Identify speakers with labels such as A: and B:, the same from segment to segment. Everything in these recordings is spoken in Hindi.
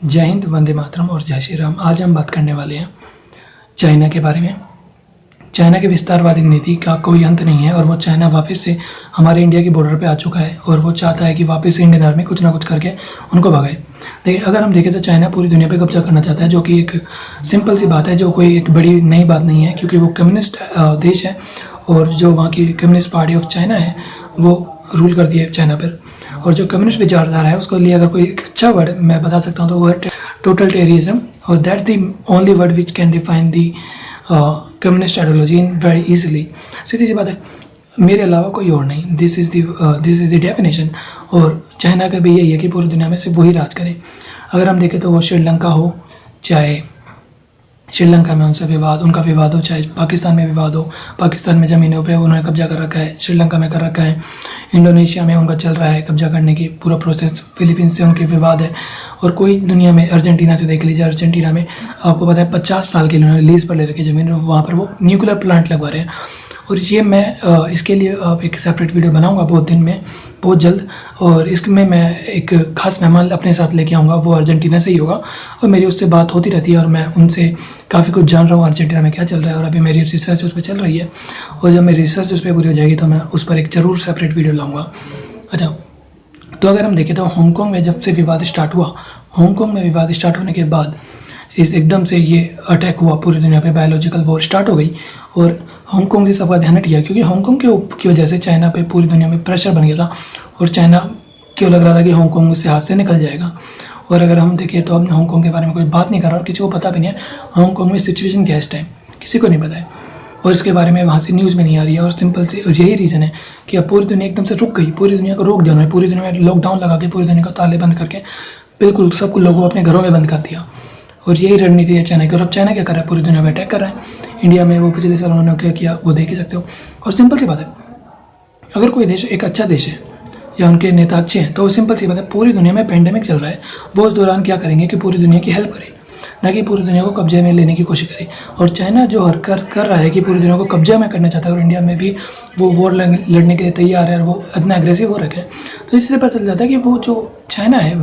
A: जय हिंद, वंदे मातरम और जय श्री राम। आज हम बात करने वाले हैं चाइना के बारे में। चाइना की विस्तारवादी नीति का कोई अंत नहीं है और वो चाइना वापस से हमारे इंडिया की बॉर्डर पे आ चुका है और वो चाहता है कि वापस से इंडियन आर्मी कुछ ना कुछ करके उनको भगाए। देखिए, अगर हम देखें तो चाइना पूरी दुनिया पे कब्जा करना चाहता है, जो कि एक सिंपल सी बात है, जो कोई एक बड़ी नई बात नहीं है, क्योंकि वो कम्युनिस्ट देश है और जो वहाँ की कम्युनिस्ट पार्टी ऑफ चाइना है वो रूल करती है चाइना पर। और जो कम्युनिस्ट विचारधारा है उसके लिए अगर कोई एक अच्छा वर्ड मैं बता सकता हूँ तो वो है टोटलिटेरियज्म, और that's the only word which can define the communist ideology in very easily. सीधी सी बात है, मेरे अलावा कोई और नहीं। This is the definition. और चाइना का भी यही है कि पूरी दुनिया में सिर्फ वही राज करे। अगर हम देखें तो वो श्रीलंका हो, चाहे श्रीलंका में उनका विवाद हो, चाहे पाकिस्तान में विवाद हो, पाकिस्तान में ज़मीनों पे उन्होंने कब्जा कर रखा है, श्रीलंका में कर रखा है, इंडोनेशिया में उनका चल रहा है कब्जा करने की पूरा प्रोसेस, फिलीपींस से उनके विवाद है, और कोई दुनिया में अर्जेंटीना से देख लीजिए। अर्जेंटीना में आपको पता है 50 साल के लिए उन्होंने लीज पर ले रखी ज़मीन, वहाँ पर वो न्यूक्लियर प्लांट लगवा रहे हैं। और ये मैं इसके लिए एक सेपरेट वीडियो बनाऊंगा बहुत दिन में, बहुत जल्द। और इसमें मैं एक खास मेहमान अपने साथ लेके आऊँगा, वो अर्जेंटीना से ही होगा और मेरी उससे बात होती रहती है और मैं उनसे काफ़ी कुछ जान रहा हूँ अर्जेंटीना में क्या चल रहा है। और अभी मेरी रिसर्च उस पर चल रही है और जब मेरी रिसर्च उस पर पूरी हो जाएगी तो मैं उस पर एक ज़रूर सेपरेट वीडियो लाऊँगा। अच्छा, तो अगर हम देखें तो हांगकांग में जब से विवाद स्टार्ट हुआ, हांगकांग में विवाद स्टार्ट होने के बाद इस एकदम से ये अटैक हुआ, पूरी दुनिया पे बायोलॉजिकल वॉर स्टार्ट हो गई और हांगकांग से सबका ध्यान हट गया, क्योंकि हांगकांग की वजह से चाइना पे पूरी दुनिया में प्रेशर बन गया था और चाइना क्यों लग रहा था कि हांगकांग उससे हाथ से निकल जाएगा। और अगर हम देखें तो अब हांगकांग के बारे में कोई बात नहीं कर रहा और किसी को पता भी नहीं है हांगकांग में सिचुएशन क्या है इस टाइम, किसी को नहीं पता है और इसके बारे में वहाँ से न्यूज़ में नहीं आ रही है। और सिंपल से यही रीज़न है कि अब पूरी दुनिया एकदम से रुक गई, पूरी दुनिया को रोक दिया उन्होंने, पूरी दुनिया में लॉकडाउन लगा के पूरी दुनिया को ताले बंद करके बिल्कुल सब लोगों को अपने घरों में बंद कर दिया। और यही रणनीति है चाइना की। और अब चाइना क्या कर रहा है, पूरी दुनिया में अटैक कर रहा है। इंडिया में वो पिछले साल उन्होंने क्या किया वो देख ही सकते हो। और सिंपल सी बात है, अगर कोई देश एक अच्छा देश है या उनके नेता अच्छे हैं तो सिंपल सी बात है, पूरी दुनिया में पेंडेमिक चल रहा है, वो उस दौरान क्या करेंगे कि पूरी दुनिया की हेल्प करें, ना कि पूरी दुनिया को कब्जे में लेने की कोशिश करे। और चाइना जो हरकत कर रहा है कि पूरी दुनिया को कब्जा में करना चाहता है और इंडिया में भी वो वॉर लड़ने के लिए तैयार है और वो इतना एग्रेसिव हो रखा है, तो इससे पता चल जाता है कि वो जो चाइना है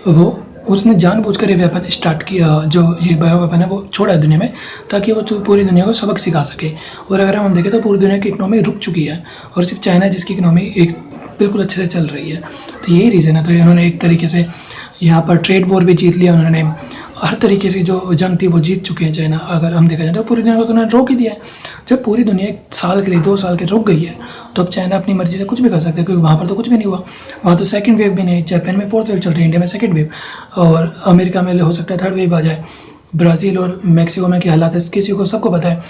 A: वो उसने जानबूझकर ये वेपन स्टार्ट किया, जो ये बायो वेपन है वो छोड़ा है दुनिया में, ताकि वो पूरी दुनिया को सबक सिखा सके। और अगर हम देखें तो पूरी दुनिया की इकनॉमी रुक चुकी है और सिर्फ चाइना जिसकी इकनॉमी एक बिल्कुल अच्छे से चल रही है। तो यही रीज़न है। तो इन्होंने एक तरीके से यहाँ पर ट्रेड वॉर भी जीत लिया उन्होंने, हर तरीके से जो जंग थी वो जीत चुके हैं चाइना। अगर हम देखा जाए तो पूरी दुनिया को तो उन्होंने रोक ही दिया है। जब पूरी दुनिया 1 साल के लिए 2 साल के रुक गई है तो अब चाइना अपनी मर्जी से कुछ भी कर सकते हैं, क्योंकि वहाँ पर तो कुछ भी नहीं हुआ। वहाँ तो सेकंड वेव भी नहीं, जापान में 4th वेव चल रही है, इंडिया में सेकंड वेव, और अमेरिका में हो सकता है 3rd वेव आ जाए। ब्राज़ील और मैक्सिको में क्या हालात है किसी को सबको पता है,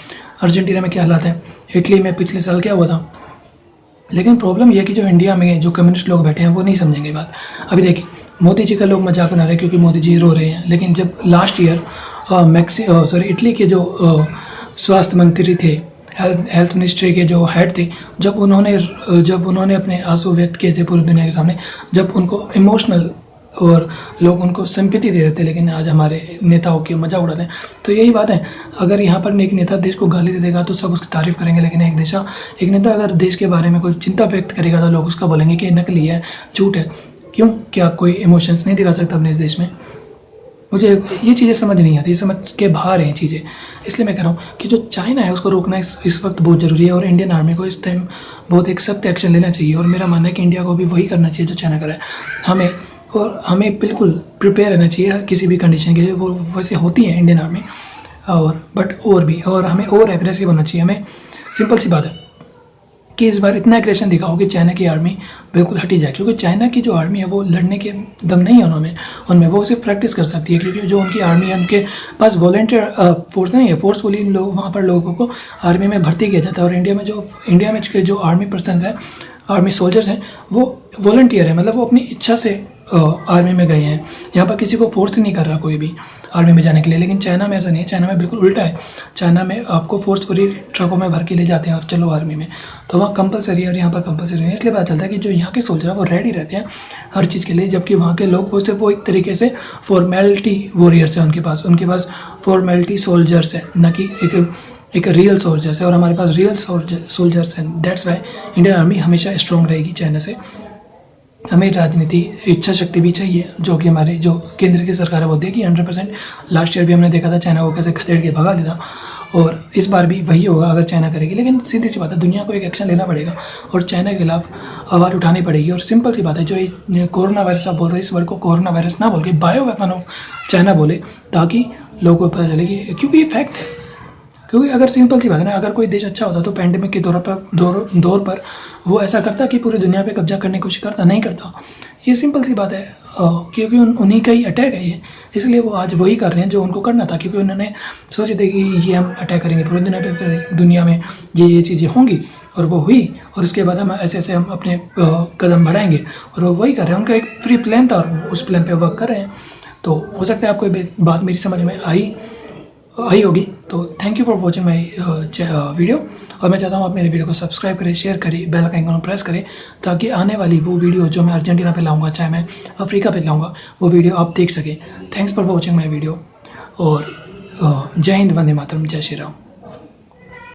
A: अर्जेंटीना में क्या हालात है, इटली में पिछले साल क्या हुआ था। लेकिन प्रॉब्लम यह कि जो इंडिया में जो कम्युनिस्ट लोग बैठे हैं वो नहीं समझेंगे बात। अभी देखिए, मोदी जी का लोग मजाक बना रहे हैं क्योंकि मोदी जी रो रहे हैं, लेकिन जब लास्ट ईयर इटली के जो स्वास्थ्य मंत्री थे, हेल्थ मिनिस्ट्री के जो हेड थे, जब उन्होंने अपने आंसू व्यक्त किए थे पूरी दुनिया के सामने, जब उनको इमोशनल और लोग उनको सिंपैथी दे रहे थे, लेकिन आज हमारे नेताओं की मजाक उड़ाते हैं। तो यही बात है, अगर यहाँ पर एक नेता देश को गाली दे देगा तो सब उसकी तारीफ करेंगे, लेकिन एक नेता अगर देश के बारे में कोई चिंता व्यक्त करेगा तो लोग उसका बोलेंगे कि नकली है, झूठ है। क्यों? क्या कोई इमोशंस नहीं दिखा सकता अपने देश में? मुझे ये चीज़ें समझ नहीं आती, समझ के बाहर हैं चीज़ें। इसलिए मैं कह रहा हूँ कि जो चाइना है उसको रोकना इस वक्त बहुत ज़रूरी है और इंडियन आर्मी को इस टाइम बहुत एक सख्त एक्शन लेना चाहिए। और मेरा मानना है कि इंडिया को भी वही करना चाहिए जो चाइना कर रहा है। हमें बिल्कुल प्रिपेयर रहना चाहिए किसी भी कंडीशन के लिए। वो वैसे होती है इंडियन आर्मी, और हमें और एग्रेसिव होना चाहिए। हमें सिंपल सी बात है कि इस बार इतना एग्रेशन दिखाओ कि चाइना की आर्मी बिल्कुल हटी जाए, क्योंकि चाइना की जो आर्मी है वो लड़ने के दम नहीं है उनमें वो सिर्फ प्रैक्टिस कर सकती है, क्योंकि जो उनकी आर्मी है उनके पास वॉलंटियर फोर्स नहीं है, फोर्सफुली लोग वहाँ पर लोगों को आर्मी में भर्ती किया जाता है। और इंडिया में जो आर्मी पर्सन है, आर्मी सोल्जर्स हैं, वो वॉलंटियर है, मतलब वो अपनी इच्छा से आर्मी में गए हैं। यहाँ पर किसी को फोर्स नहीं कर रहा कोई भी आर्मी में जाने के लिए। लेकिन चाइना में ऐसा नहीं है, चाइना में बिल्कुल उल्टा है। चाइना में आपको फोर्सफुली ट्रकों में भर के ले जाते हैं और चलो आर्मी में, तो वहाँ कंपलसरी है और यहाँ पर कंपलसरी नहीं है। इसलिए पता चलता है कि जो यहाँ के सोल्जर हैं वो रेडी रहते हैं हर चीज़ के लिए, जबकि वहाँ के लोग वो सिर्फ वो एक तरीके से फॉर्मेलिटी वॉरियर्स हैं, उनके पास फॉर्मेलिटी सोल्जर्स हैं, न कि एक रियल सोल्जर्स है। और हमारे पास रियल सोल्जर्स हैं। दैट्स वाई इंडियन आर्मी हमेशा स्ट्रॉन्ग रहेगी चाइना से। हमें राजनीति इच्छा शक्ति भी चाहिए, जो कि हमारे जो केंद्र की सरकार है वो देगी 100%। लास्ट ईयर भी हमने देखा था चाइना को कैसे खदेड़ के भगा दिया, और इस बार भी वही होगा अगर चाइना करेगी। लेकिन सीधी सी बात है, दुनिया को एक एक्शन लेना पड़ेगा और चाइना के खिलाफ आवाज़ उठानी पड़ेगी। और सिंपल सी बात है, जो ये कोरोना वायरस आप बोल रहे हैं, इस वर्ड को कोरोना वायरस ना बोल के बायो वेपन ऑफ चाइना बोले, ताकि लोगों को पता चले कि, क्योंकि ये फैक्ट है। क्योंकि अगर सिंपल सी बात है ना, अगर कोई देश अच्छा होता तो पैंडेमिक के दौर पर वो ऐसा करता कि पूरी दुनिया पे कब्जा करने की कोशिश करता, नहीं करता। ये सिंपल सी बात है, क्योंकि उन्हीं का ही अटैक है ये, इसलिए वो आज वही कर रहे हैं जो उनको करना था। क्योंकि उन्होंने सोचे थे कि ये हम अटैक करेंगे पूरी दुनिया पे, फिर दुनिया में ये चीज़ें होंगी, और वो हुई, और उसके बाद हम ऐसे हम अपने कदम बढ़ाएंगे, और वो वही कर रहे हैं। उनका एक प्री प्लान था और उस प्लान पे वर्क कर रहे हैं। तो हो सकता है आपको ये बात मेरी समझ में आई होगी। तो thank you for watching my video, और मैं चाहता हूँ आप मेरे वीडियो को सब्सक्राइब करें, शेयर करें, बेल आइकन को प्रेस करें, ताकि आने वाली वो वीडियो जो मैं अर्जेंटीना पे लाऊंगा, चाहे मैं अफ्रीका पे लाऊंगा, वो वीडियो आप देख सकें। Thanks for watching my video, और जय हिंद, वंदे मातरम, जय श्री राम।